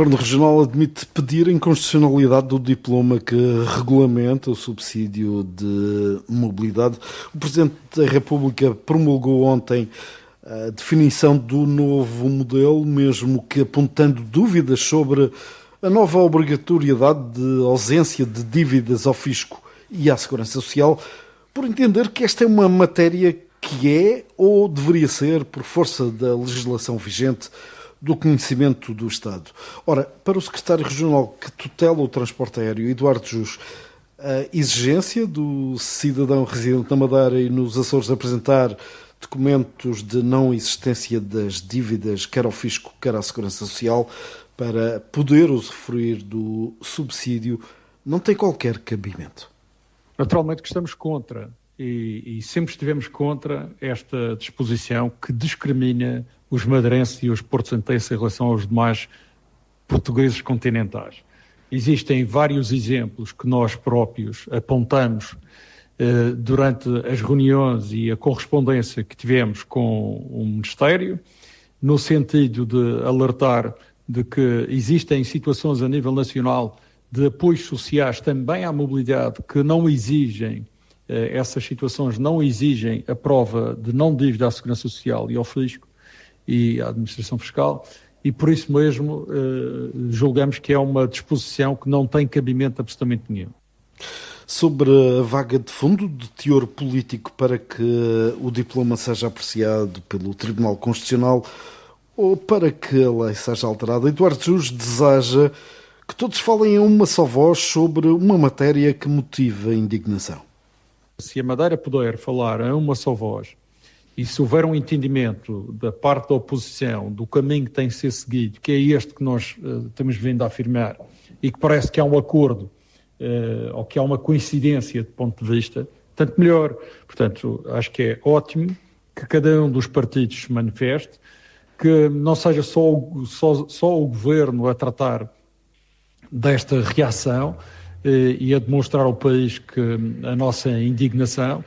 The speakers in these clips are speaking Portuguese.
Governo Regional admite pedir a inconstitucionalidade do diploma que regulamenta o subsídio de mobilidade. O Presidente da República promulgou ontem a definição do novo modelo, mesmo que apontando dúvidas sobre a nova obrigatoriedade de ausência de dívidas ao fisco e à Segurança Social, por entender que esta é uma matéria que é ou deveria ser, por força da legislação vigente, do conhecimento do Estado. Ora, para o Secretário Regional que tutela o transporte aéreo, Eduardo Jus, a exigência do cidadão residente na Madeira e nos Açores apresentar documentos de não existência das dívidas, quer ao fisco, quer à Segurança Social, para poder usufruir do subsídio, não tem qualquer cabimento. Naturalmente que estamos contra e sempre estivemos contra esta disposição que discrimina os madeirenses e os porto-santenses em relação aos demais portugueses continentais. Existem vários exemplos que nós próprios apontamos durante as reuniões e a correspondência que tivemos com o Ministério, no sentido de alertar de que existem situações a nível nacional de apoios sociais também à mobilidade que não exigem, essas situações não exigem a prova de não dívida à Segurança Social e ao Fisco e à Administração Fiscal, e por isso mesmo julgamos que é uma disposição que não tem cabimento absolutamente nenhum. Sobre a vaga de fundo de teor político para que o diploma seja apreciado pelo Tribunal Constitucional ou para que a lei seja alterada, Eduardo Jus deseja que todos falem em uma só voz sobre uma matéria que motiva a indignação. Se a Madeira puder falar em uma só voz e se houver um entendimento da parte da oposição do caminho que tem que ser seguido, que é este que nós temos vindo a afirmar e que parece que há um acordo ou que há uma coincidência de ponto de vista, tanto melhor. Portanto, acho que é ótimo que cada um dos partidos se manifeste, que não seja só o Governo a tratar desta reação e a demonstrar ao país que a nossa indignação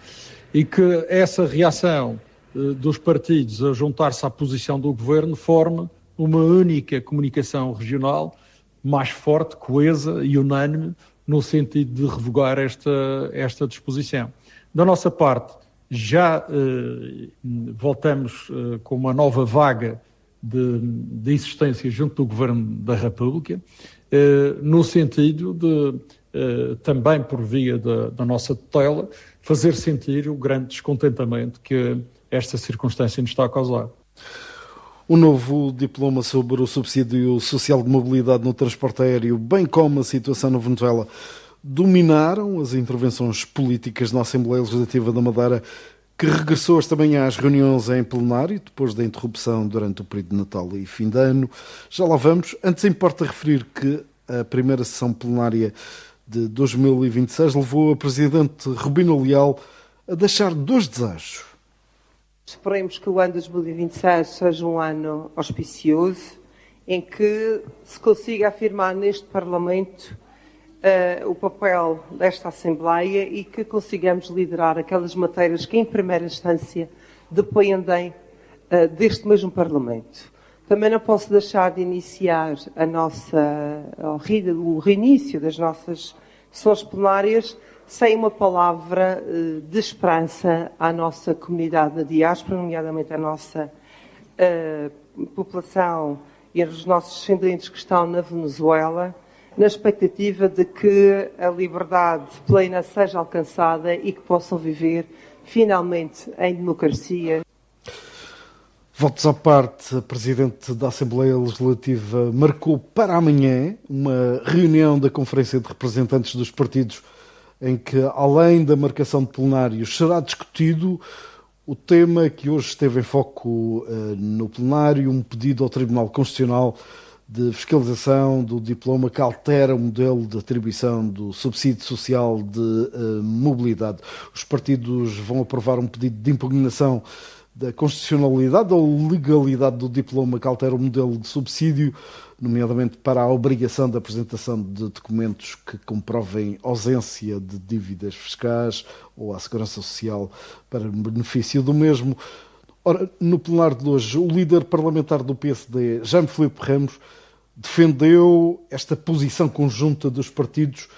e que essa reação dos partidos a juntar-se à posição do Governo forme uma única comunicação regional mais forte, coesa e unânime no sentido de revogar esta disposição. Da nossa parte, já voltamos com uma nova vaga de existência junto do Governo da República, no sentido de, também por via da nossa tutela, fazer sentir o grande descontentamento que esta circunstância nos está a causar. O novo diploma sobre o subsídio social de mobilidade no transporte aéreo, bem como a situação na Venezuela, dominaram as intervenções políticas na Assembleia Legislativa da Madeira, que regressou esta manhã às reuniões em plenário, depois da interrupção durante o período de Natal e fim de ano. Já lá vamos. Antes importa referir que a primeira sessão plenária de 2026 levou a Presidente Rubina Leal a deixar 2 desejos. Esperemos que o ano 2026 seja um ano auspicioso, em que se consiga afirmar neste Parlamento o papel desta Assembleia e que consigamos liderar aquelas matérias que, em primeira instância, dependem deste mesmo Parlamento. Também não posso deixar de iniciar o reinício das nossas sessões plenárias sem uma palavra de esperança à nossa comunidade da diáspora, nomeadamente à nossa população e aos nossos descendentes que estão na Venezuela, na expectativa de que a liberdade plena seja alcançada e que possam viver finalmente em democracia. Votos à parte, a Presidente da Assembleia Legislativa marcou para amanhã uma reunião da Conferência de Representantes dos Partidos em que, além da marcação de plenários, será discutido o tema que hoje esteve em foco no plenário, um pedido ao Tribunal Constitucional de fiscalização do diploma que altera o modelo de atribuição do subsídio social de mobilidade. Os partidos vão aprovar um pedido de impugnação da constitucionalidade ou legalidade do diploma que altera o modelo de subsídio, nomeadamente para a obrigação da apresentação de documentos que comprovem ausência de dívidas fiscais ou à Segurança Social para benefício do mesmo. Ora, no plenário de hoje, o líder parlamentar do PSD, Jaime Filipe Ramos, defendeu esta posição conjunta dos partidos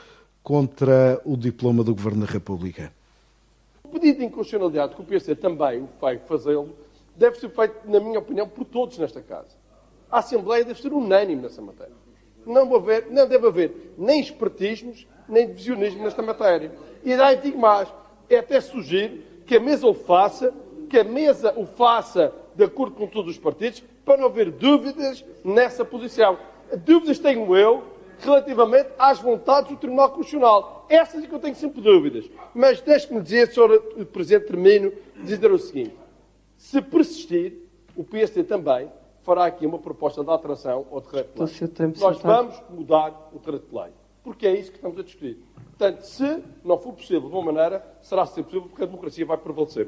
contra o diploma do Governo da República. O pedido de inconstitucionalidade, que o PC também vai fazê-lo, deve ser feito, na minha opinião, por todos nesta Casa. A Assembleia deve ser unânime nessa matéria. Não deve haver nem espertismos, nem divisionismo nesta matéria. E daí digo mais, é até sugiro que a mesa o faça de acordo com todos os partidos, para não haver dúvidas nessa posição. Dúvidas tenho eu relativamente às vontades do Tribunal Constitucional. Essas é que eu tenho sempre dúvidas. Mas deixe-me dizer, Sr. Presidente, termino, dizer o seguinte. Se persistir, o PSD também fará aqui uma proposta de alteração ao decreto-lei. Nós vamos mudar o decreto-lei, porque é isso que estamos a discutir. Portanto, se não for possível de uma maneira, será sempre possível, porque a democracia vai prevalecer.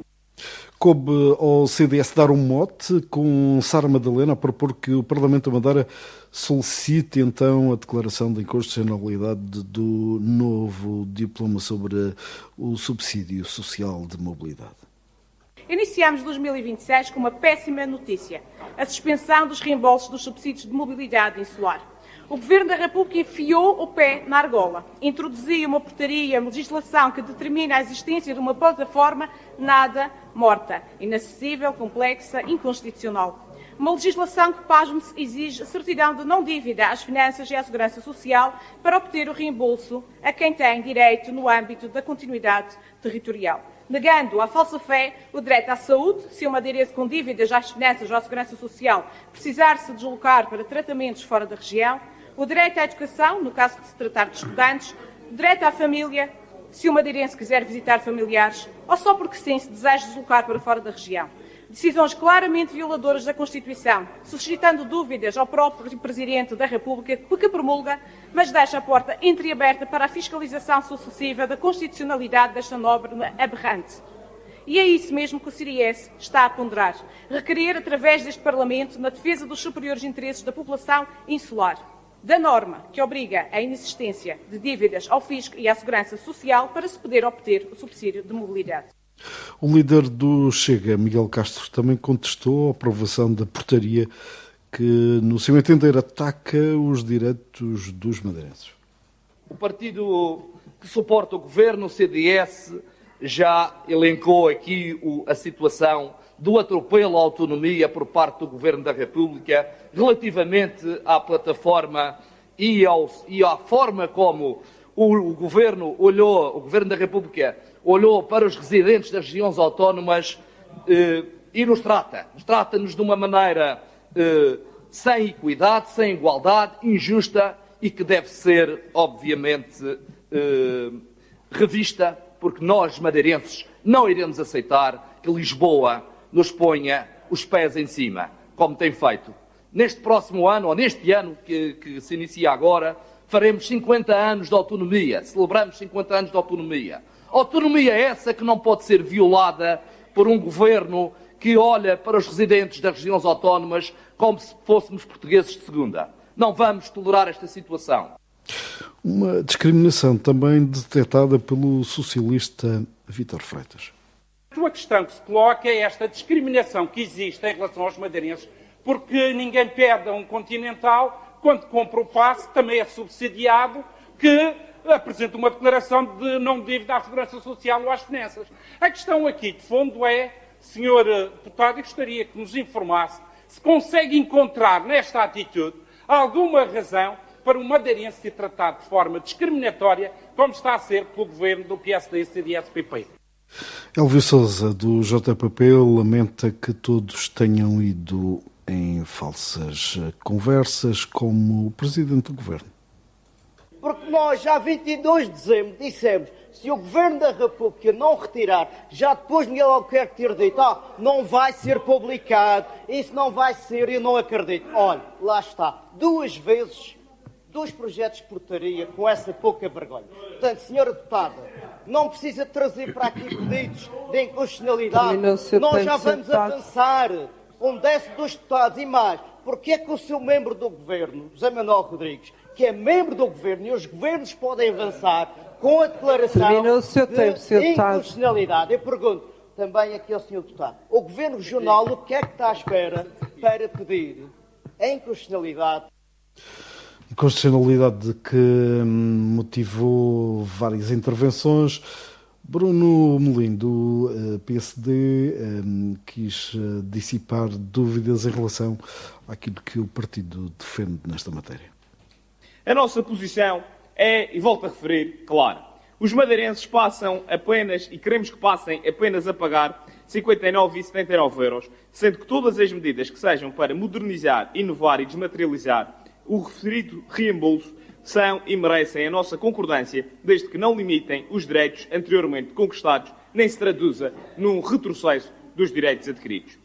Coube ao CDS dar um mote com Sara Madalena a propor que o Parlamento da Madeira solicite então a declaração de inconstitucionalidade do novo diploma sobre o subsídio social de mobilidade. Iniciamos 2026 com uma péssima notícia: a suspensão dos reembolsos dos subsídios de mobilidade insular. O Governo da República enfiou o pé na argola, introduziu uma portaria, uma legislação que determina a existência de uma plataforma nada morta, inacessível, complexa, inconstitucional. Uma legislação que, pasme-se, exige certidão de não dívida às finanças e à segurança social para obter o reembolso a quem tem direito no âmbito da continuidade territorial, negando à falsa fé o direito à saúde, se uma aderência com dívidas às finanças ou à segurança social precisar-se deslocar para tratamentos fora da região, o direito à educação, no caso de se tratar de estudantes, o direito à família, se uma aderência quiser visitar familiares, ou só porque sim se deseja deslocar para fora da região. Decisões claramente violadoras da Constituição, suscitando dúvidas ao próprio Presidente da República, que promulga, mas deixa a porta entreaberta para a fiscalização sucessiva da constitucionalidade desta norma aberrante. E é isso mesmo que o CDS está a ponderar, requerer através deste Parlamento na defesa dos superiores interesses da população insular, da norma que obriga a inexistência de dívidas ao fisco e à segurança social para se poder obter o subsídio de mobilidade. O líder do Chega, Miguel Castro, também contestou a aprovação da portaria que, no seu entender, ataca os direitos dos madeirenses. O partido que suporta o governo, o CDS, já elencou aqui a situação do atropelo à autonomia por parte do Governo da República relativamente à plataforma e à forma como o Governo da República olhou para os residentes das regiões autónomas e trata-nos de uma maneira sem equidade, sem igualdade, injusta e que deve ser, obviamente, revista, porque nós, madeirenses, não iremos aceitar que Lisboa nos ponha os pés em cima, como tem feito. Neste próximo ano, ou neste ano que se inicia agora, faremos 50 anos de autonomia, celebramos 50 anos de autonomia. Autonomia essa que não pode ser violada por um governo que olha para os residentes das regiões autónomas como se fôssemos portugueses de segunda. Não vamos tolerar esta situação. Uma discriminação também detectada pelo socialista Vítor Freitas. A questão que se coloca é esta discriminação que existe em relação aos madeirenses, porque ninguém pede a um continental, quando compra o passe, também é subsidiado, que apresenta uma declaração de não dívida à segurança social ou às finanças. A questão aqui, de fundo, é, Sr. Deputado, eu gostaria que nos informasse se consegue encontrar nesta atitude alguma razão para o madeirense ser tratado de forma discriminatória, como está a ser pelo governo do PSD e CDS-PP. Elvio Sousa, do JPP, lamenta que todos tenham ido em falsas conversas como o Presidente do Governo. Porque nós, já 22 de dezembro, dissemos, se o Governo da República não retirar, já depois Miguel Albuquerque ter dito, não vai ser publicado, isso não vai ser, eu não acredito. Olha, lá está, 2 vezes, 2 projetos de portaria com essa pouca vergonha. Portanto, Sra. Deputada, não precisa trazer para aqui pedidos de inconstitucionalidade. Nós já vamos avançar. 12 deputados e mais. Porque é que o seu membro do Governo, José Manuel Rodrigues, que é membro do Governo, e os governos podem avançar com a declaração de inconstitucionalidade. Eu pergunto também aqui ao Sr. Deputado, o Governo Regional o que é que está à espera para pedir a inconstitucionalidade Inconstitucionalidade que motivou várias intervenções. Bruno Melim, do PSD, quis dissipar dúvidas em relação àquilo que o partido defende nesta matéria. A nossa posição é, e volto a referir, clara. Os madeirenses passam apenas, e queremos que passem apenas a pagar 59 e 79 euros, sendo que todas as medidas que sejam para modernizar, inovar e desmaterializar o referido reembolso são e merecem a nossa concordância, desde que não limitem os direitos anteriormente conquistados, nem se traduza num retrocesso dos direitos adquiridos.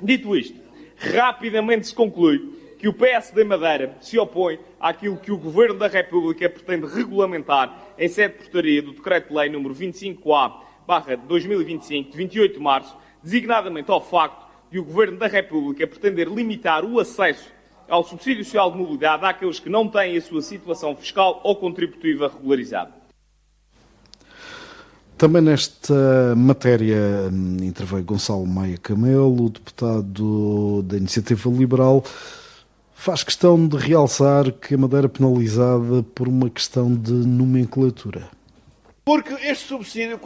Dito isto, rapidamente se conclui que o PSD Madeira se opõe àquilo que o Governo da República pretende regulamentar em sede de portaria do Decreto-Lei nº 25A/2025, de 28 de março, designadamente ao facto de o Governo da República pretender limitar o acesso ao subsídio social de mobilidade àqueles que não têm a sua situação fiscal ou contributiva regularizada. Também nesta matéria interveio Gonçalo Maia Camelo, deputado da Iniciativa Liberal. Faz questão de realçar que a Madeira é penalizada por uma questão de nomenclatura. Porque este subsídio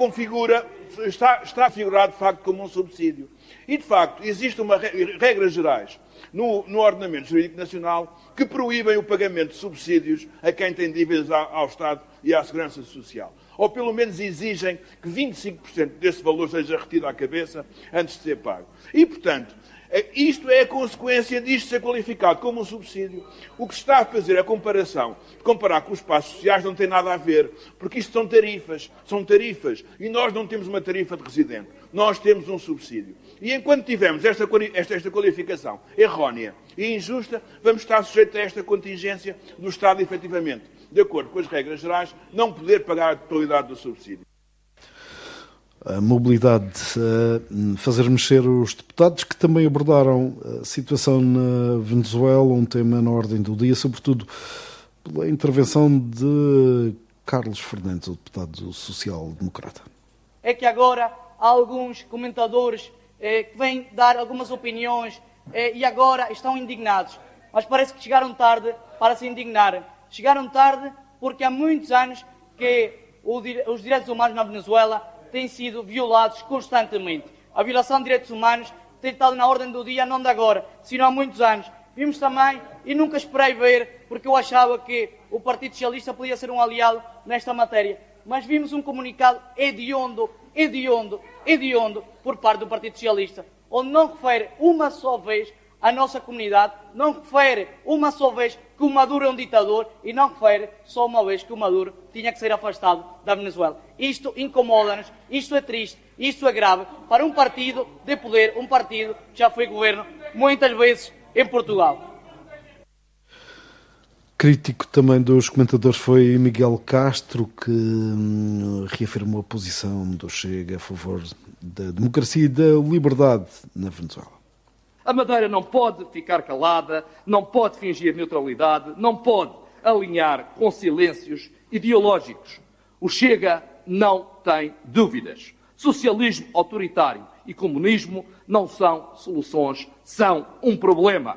está figurado de facto como um subsídio. E de facto existem regras gerais no ordenamento jurídico nacional que proíbem o pagamento de subsídios a quem tem dívidas ao Estado e à Segurança Social. Ou pelo menos exigem que 25% desse valor seja retido à cabeça antes de ser pago. E, portanto, isto é a consequência disto ser qualificado como um subsídio. O que se está a fazer a comparação, comparar com os passos sociais não tem nada a ver, porque isto são tarifas, e nós não temos uma tarifa de residente, nós temos um subsídio. E enquanto tivermos esta qualificação errónea e injusta, vamos estar sujeitos a esta contingência do Estado, efetivamente, de acordo com as regras gerais, não poder pagar a totalidade do subsídio. A mobilidade, fazer mexer os deputados que também abordaram a situação na Venezuela, um tema na ordem do dia, sobretudo pela intervenção de Carlos Fernandes, o deputado social-democrata. É que agora há alguns comentadores que vêm dar algumas opiniões e agora estão indignados. Mas parece que chegaram tarde para se indignarem. Chegaram tarde porque há muitos anos que os direitos humanos na Venezuela têm sido violados constantemente. A violação de direitos humanos tem estado na ordem do dia, não de agora, sino há muitos anos. Vimos também, e nunca esperei ver, porque eu achava que o Partido Socialista podia ser um aliado nesta matéria, mas vimos um comunicado hediondo, por parte do Partido Socialista, onde não refere uma só vez a nossa comunidade, não refere uma só vez que o Maduro é um ditador e não refere só uma vez que o Maduro tinha que ser afastado da Venezuela. Isto incomoda-nos, isto é triste, isto é grave para um partido de poder, um partido que já foi governo muitas vezes em Portugal. Crítico também dos comentadores foi Miguel Castro, que reafirmou a posição do Chega a favor da democracia e da liberdade na Venezuela. A Madeira não pode ficar calada, não pode fingir neutralidade, não pode alinhar com silêncios ideológicos. O Chega não tem dúvidas. Socialismo autoritário e comunismo não são soluções, são um problema.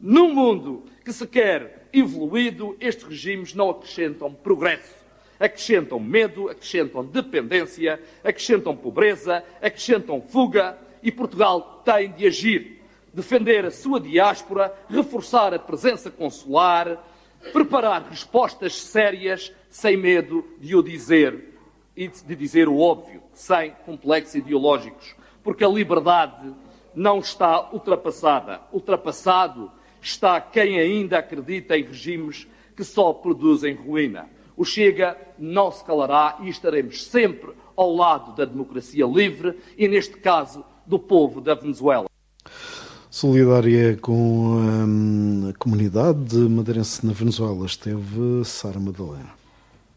Num mundo que se quer evoluído, estes regimes não acrescentam progresso. Acrescentam medo, acrescentam dependência, acrescentam pobreza, acrescentam fuga e Portugal tem de agir. Defender a sua diáspora, reforçar a presença consular, preparar respostas sérias, sem medo de o dizer e de dizer o óbvio, sem complexos ideológicos, porque a liberdade não está ultrapassada. Ultrapassado está quem ainda acredita em regimes que só produzem ruína. O Chega não se calará e estaremos sempre ao lado da democracia livre e, neste caso, do povo da Venezuela. Solidária com a comunidade madeirense na Venezuela esteve Sara Madalena.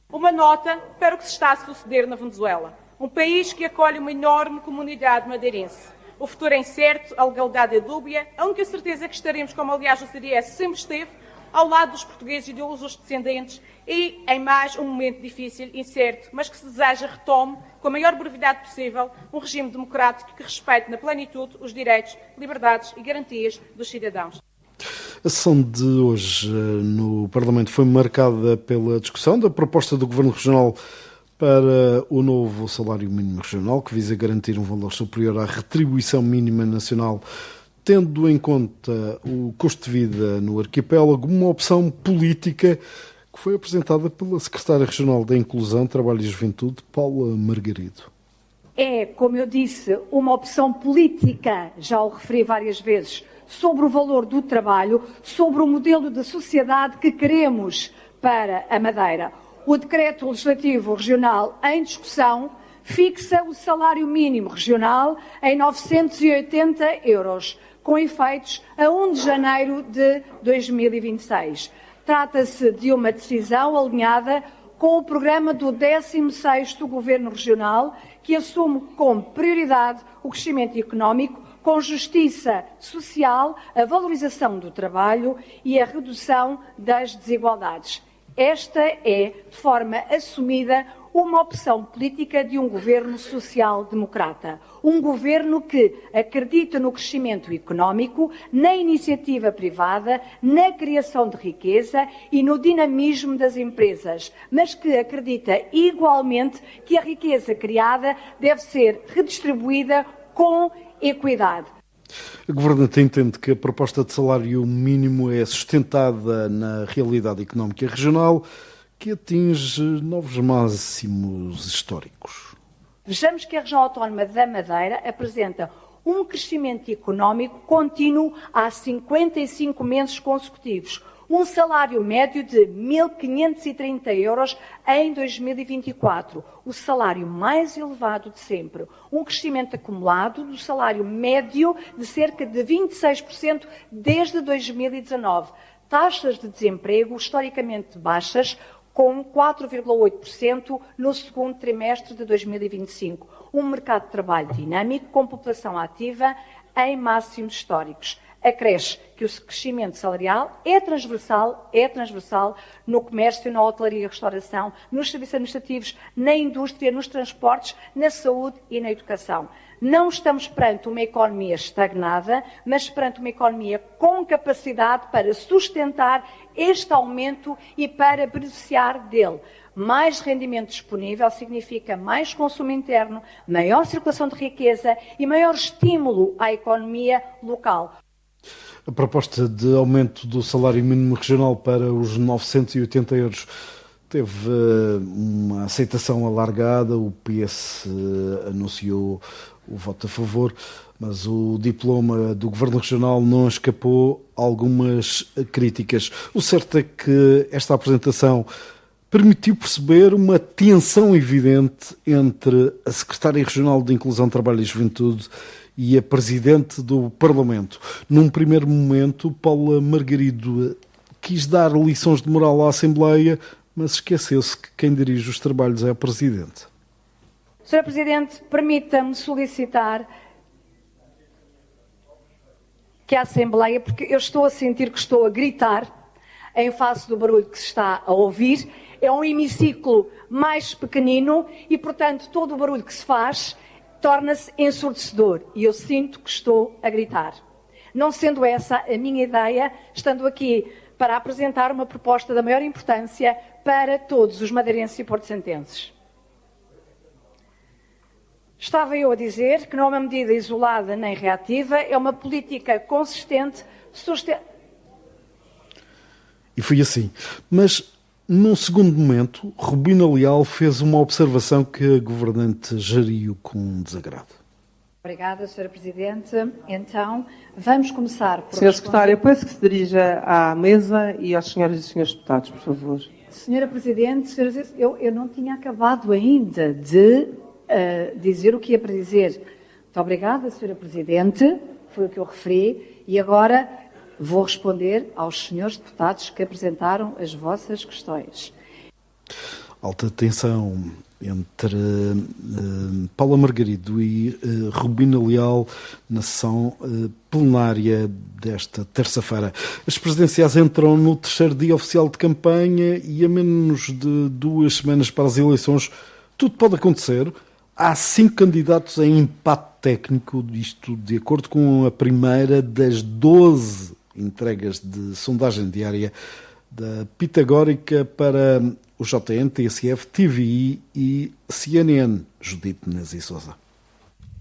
Uma nota para o que se está a suceder na Venezuela. Um país que acolhe uma enorme comunidade madeirense. O futuro é incerto, a legalidade é dúbia. A única certeza é que estaremos, como aliás o CDS sempre esteve, ao lado dos portugueses e de seus descendentes e em mais um momento difícil, incerto, mas que se deseja retome, com a maior brevidade possível, um regime democrático que respeite na plenitude os direitos, liberdades e garantias dos cidadãos. A sessão de hoje no Parlamento foi marcada pela discussão da proposta do Governo Regional para o novo salário mínimo regional, que visa garantir um valor superior à retribuição mínima nacional, tendo em conta o custo de vida no arquipélago, uma opção política que foi apresentada pela Secretária Regional da Inclusão, Trabalho e Juventude, Paula Margarido. É, como eu disse, uma opção política, já o referi várias vezes, sobre o valor do trabalho, sobre o modelo de sociedade que queremos para a Madeira. O decreto legislativo regional em discussão fixa o salário mínimo regional em 980 euros, com efeitos a 1 de janeiro de 2026. Trata-se de uma decisão alinhada com o programa do 16º Governo Regional, que assume como prioridade o crescimento económico, com justiça social, a valorização do trabalho e a redução das desigualdades. Esta é, de forma assumida, uma opção política de um governo social-democrata. Um governo que acredita no crescimento económico, na iniciativa privada, na criação de riqueza e no dinamismo das empresas, mas que acredita igualmente que a riqueza criada deve ser redistribuída com equidade. A governante entende que a proposta de salário mínimo é sustentada na realidade económica regional, que atinge novos máximos históricos. Vejamos que a região autónoma da Madeira apresenta um crescimento económico contínuo há 55 meses consecutivos. Um salário médio de 1.530 euros em 2024, o salário mais elevado de sempre. Um crescimento acumulado do salário médio de cerca de 26% desde 2019. Taxas de desemprego historicamente baixas, com 4,8% no segundo trimestre de 2025. Um mercado de trabalho dinâmico, com população ativa em máximos históricos. Acresce que o crescimento salarial é transversal no comércio, na hotelaria e restauração, nos serviços administrativos, na indústria, nos transportes, na saúde e na educação. Não estamos perante uma economia estagnada, mas perante uma economia com capacidade para sustentar este aumento e para beneficiar dele. Mais rendimento disponível significa mais consumo interno, maior circulação de riqueza e maior estímulo à economia local. A proposta de aumento do salário mínimo regional para os 980 euros teve uma aceitação alargada. O PS anunciou o voto a favor, mas o diploma do Governo Regional não escapou a algumas críticas. O certo é que esta apresentação permitiu perceber uma tensão evidente entre a Secretária Regional de Inclusão, Trabalho e Juventude e a Presidente do Parlamento. Num primeiro momento, Paula Margarido quis dar lições de moral à Assembleia, mas esqueceu-se que quem dirige os trabalhos é a Presidente. Sr. Presidente, permita-me solicitar que a Assembleia, porque eu estou a sentir que estou a gritar em face do barulho que se está a ouvir, é um hemiciclo mais pequenino e, portanto, todo o barulho que se faz torna-se ensurdecedor e eu sinto que estou a gritar. Não sendo essa a minha ideia, estando aqui para apresentar uma proposta da maior importância para todos os madeirenses e porto-santenses. Estava eu a dizer que não é uma medida isolada nem reativa, é uma política consistente, E foi assim. Mas, num segundo momento, Rubina Leal fez uma observação que a governante geriu com desagrado. Obrigada, Sra. Presidente. Então, vamos começar por... Sra. Secretária, peço que se dirija à mesa e às senhoras e senhores deputados, por favor. Sra. Presidente, eu não tinha acabado ainda de dizer o que ia para dizer. Muito obrigada, Sra. Presidente, foi o que eu referi, e agora vou responder aos senhores deputados que apresentaram as vossas questões. Alta tensão entre Paula Margarido e Rubina Leal na sessão plenária desta terça-feira. As presidenciais entram no terceiro dia oficial de campanha e a menos de 2 semanas para as eleições tudo pode acontecer. Há 5 candidatos em empate técnico, isto de acordo com a primeira das 12 entregas de sondagem diária da Pitagórica para o JN, TSF, TVI e CNN. Judite Nasi Sousa.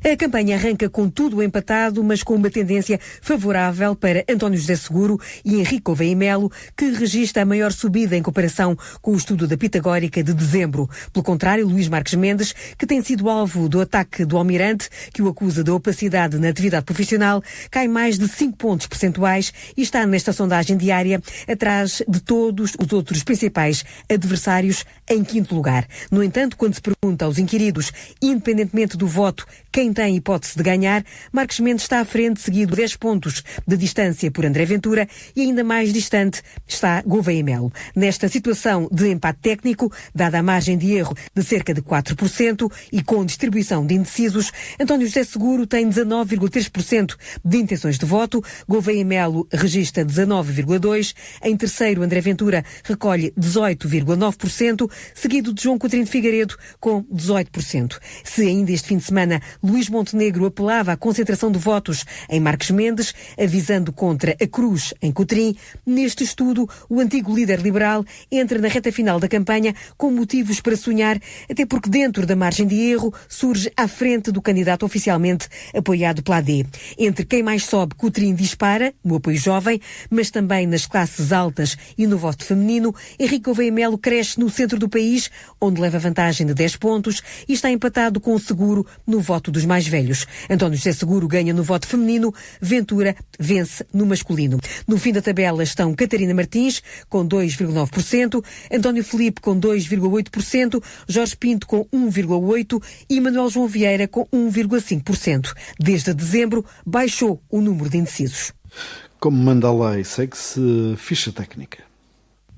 A campanha arranca com tudo empatado, mas com uma tendência favorável para António José Seguro e Henrique Gouveia Melo, que registra a maior subida em comparação com o estudo da Pitagórica de dezembro. Pelo contrário, Luís Marques Mendes, que tem sido alvo do ataque do Almirante, que o acusa de opacidade na atividade profissional, cai mais de 5 pontos percentuais e está nesta sondagem diária atrás de todos os outros principais adversários em quinto lugar. No entanto, quando se pergunta aos inquiridos, independentemente do voto, quem tem hipótese de ganhar, Marques Mendes está à frente, seguido 10 pontos de distância por André Ventura e ainda mais distante está Gouveia Melo. Nesta situação de empate técnico, dada a margem de erro de cerca de 4% e com distribuição de indecisos, António José Seguro tem 19,3% de intenções de voto, Gouveia Melo registra 19,2%, em terceiro André Ventura recolhe 18,9%, seguido de João Coutinho de Figueiredo com 18%. Se ainda este fim de semana Luís Montenegro apelava à concentração de votos em Marques Mendes, avisando contra a Cruz em Coutrinho, neste estudo o antigo líder liberal entra na reta final da campanha com motivos para sonhar, até porque dentro da margem de erro surge à frente do candidato oficialmente apoiado pela AD. Entre quem mais sobe, Coutrinho dispara, no apoio jovem, mas também nas classes altas e no voto feminino. Henrique Gouveia Melo cresce no centro do país, onde leva vantagem de 10 pontos e está empatado com o Seguro no voto dos mais velhos. António José Seguro ganha no voto feminino, Ventura vence no masculino. No fim da tabela estão Catarina Martins, com 2,9%, António Filipe, com 2,8%, Jorge Pinto, com 1,8% e Manuel João Vieira, com 1,5%. Desde dezembro, baixou o número de indecisos. Como manda a lei, segue-se ficha técnica.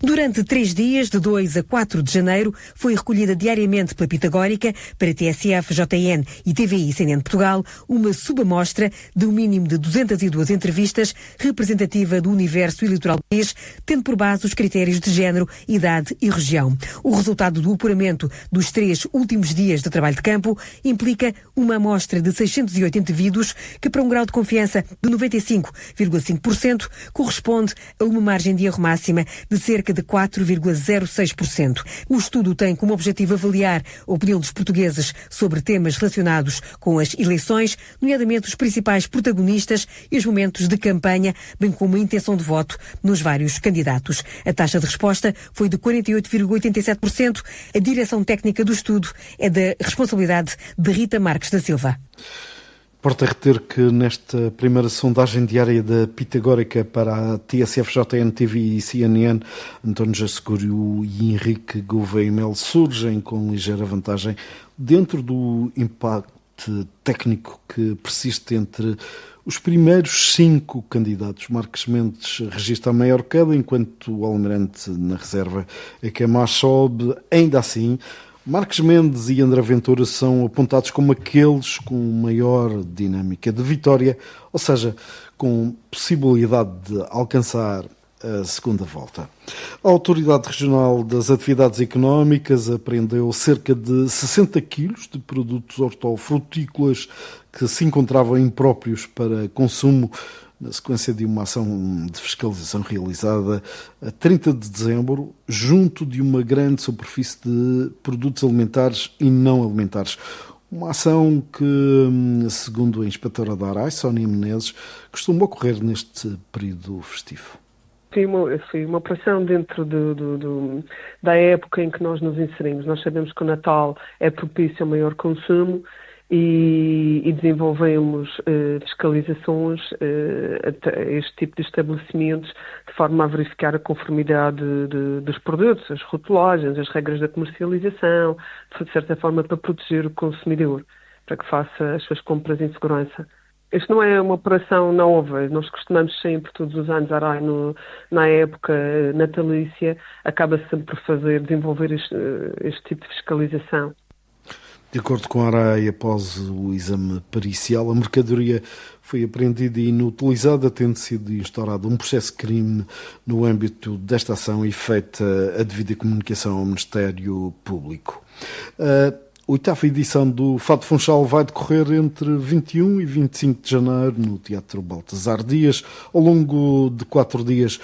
Durante 3 dias, de 2 a 4 de janeiro, foi recolhida diariamente pela Pitagórica, para TSF, JN e TVI CNN Portugal, uma subamostra de um mínimo de 202 entrevistas representativa do universo eleitoral português, tendo por base os critérios de género, idade e região. O resultado do apuramento dos 3 últimos dias de trabalho de campo implica uma amostra de 608 indivíduos que, para um grau de confiança de 95,5%, corresponde a uma margem de erro máxima de cerca de 4,06%. O estudo tem como objetivo avaliar a opinião dos portugueses sobre temas relacionados com as eleições, nomeadamente os principais protagonistas e os momentos de campanha, bem como a intenção de voto nos vários candidatos. A taxa de resposta foi de 48,87%. A direção técnica do estudo é da responsabilidade de Rita Marques da Silva. Importa reter que nesta primeira sondagem diária da Pitagórica para a TSF, JN, TV e CNN, António José Seguro e Henrique Gouveia Melo surgem com ligeira vantagem dentro do impacto técnico que persiste entre os primeiros 5 candidatos. Marques Mendes registra a maior queda, enquanto o Almirante na reserva é quem mais sobe. Ainda assim, Marques Mendes e André Ventura são apontados como aqueles com maior dinâmica de vitória, ou seja, com possibilidade de alcançar a segunda volta. A Autoridade Regional das Atividades Económicas apreendeu cerca de 60 quilos de produtos hortofrutícolas que se encontravam impróprios para consumo na sequência de uma ação de fiscalização realizada a 30 de dezembro, junto de uma grande superfície de produtos alimentares e não alimentares. Uma ação que, segundo a inspetora da ARAI, Sónia Menezes, costuma ocorrer neste período festivo. Foi uma operação dentro da época em que nós nos inserimos. Nós sabemos que o Natal é propício ao maior consumo e desenvolvemos fiscalizações a este tipo de estabelecimentos de forma a verificar a conformidade dos produtos, as rotulagens, as regras da comercialização, de certa forma para proteger o consumidor, para que faça as suas compras em segurança. Isto não é uma operação nova, nós costumamos sempre, todos os anos, na época natalícia, acaba sempre por desenvolver este tipo de fiscalização. De acordo com a ARAI, após o exame pericial, a mercadoria foi apreendida e inutilizada, tendo sido instaurado um processo de crime no âmbito desta ação e feita a devida comunicação ao Ministério Público. oitava edição do Fado Funchal vai decorrer entre 21 e 25 de janeiro no Teatro Baltasar Dias. Ao longo de 4 dias,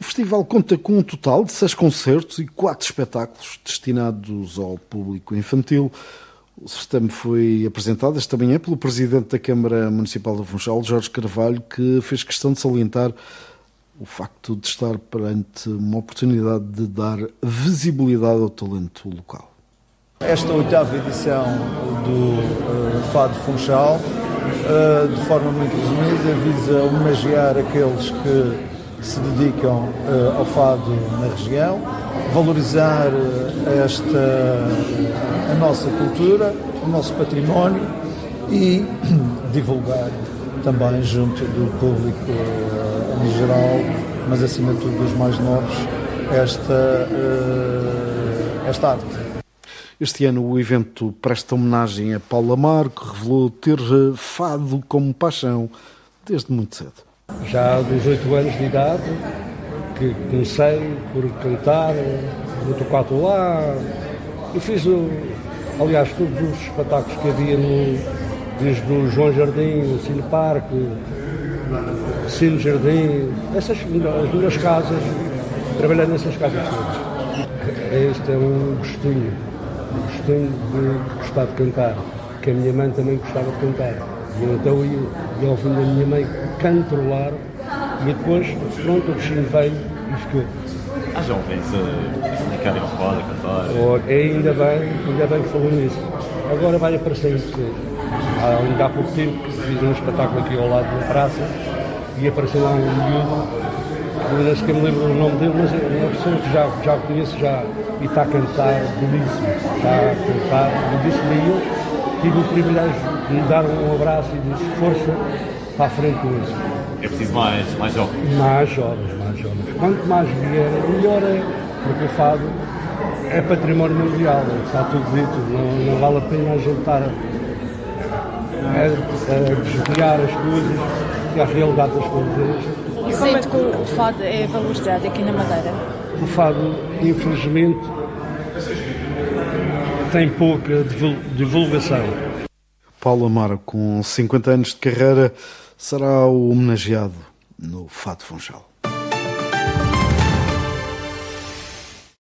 o festival conta com um total de 6 concertos e 4 espetáculos destinados ao público infantil. O certame foi apresentado esta manhã pelo Presidente da Câmara Municipal do Funchal, Jorge Carvalho, que fez questão de salientar o facto de estar perante uma oportunidade de dar visibilidade ao talento local. Esta oitava edição do Fado Funchal, de forma muito resumida, visa homenagear aqueles que se dedicam ao fado na região, valorizar a nossa cultura, o nosso património e divulgar também junto do público em geral, mas acima de tudo dos mais novos, esta arte. Este ano o evento presta homenagem a Paulo Amaro, que revelou ter fado como paixão desde muito cedo. Já dos 8 anos de idade, que comecei por cantar no Tocato lá, e fiz, aliás, todos os espetáculos que havia desde o João Jardim, o Cine Parque, Cine Jardim, as minhas casas, trabalhei nessas casas todas. Este é um gostinho de gostar de cantar, que a minha mãe também gostava de cantar. E então ia ouvindo a minha mãe cantarolar e depois, pronto, o bichinho veio e ficou. Há jovens a se dedicarem ao fado, a cantar. Ainda bem que falou nisso. Agora vai aparecer ainda há pouco tempo que fiz um espetáculo aqui ao lado da praça e apareceu lá um miúdo, eu nem sequer me lembro do nome dele, mas é uma pessoa que já o conheço e está a cantar belíssimo. Está a cantar, e disse-me eu, tive o privilégio de lhe dar um abraço e disse força para a frente com isso. É preciso mais jovens? Mais jovens. Quanto mais vier, melhor é, porque o fado é património mundial, está tudo dito, não vale a pena a gente estar a desviar as coisas e a realidade das coisas. E sente que o fado é valorizado aqui na Madeira? O fado, infelizmente, tem pouca divulgação. Paulo Amaro, com 50 anos de carreira, será o homenageado no Fado Funchal.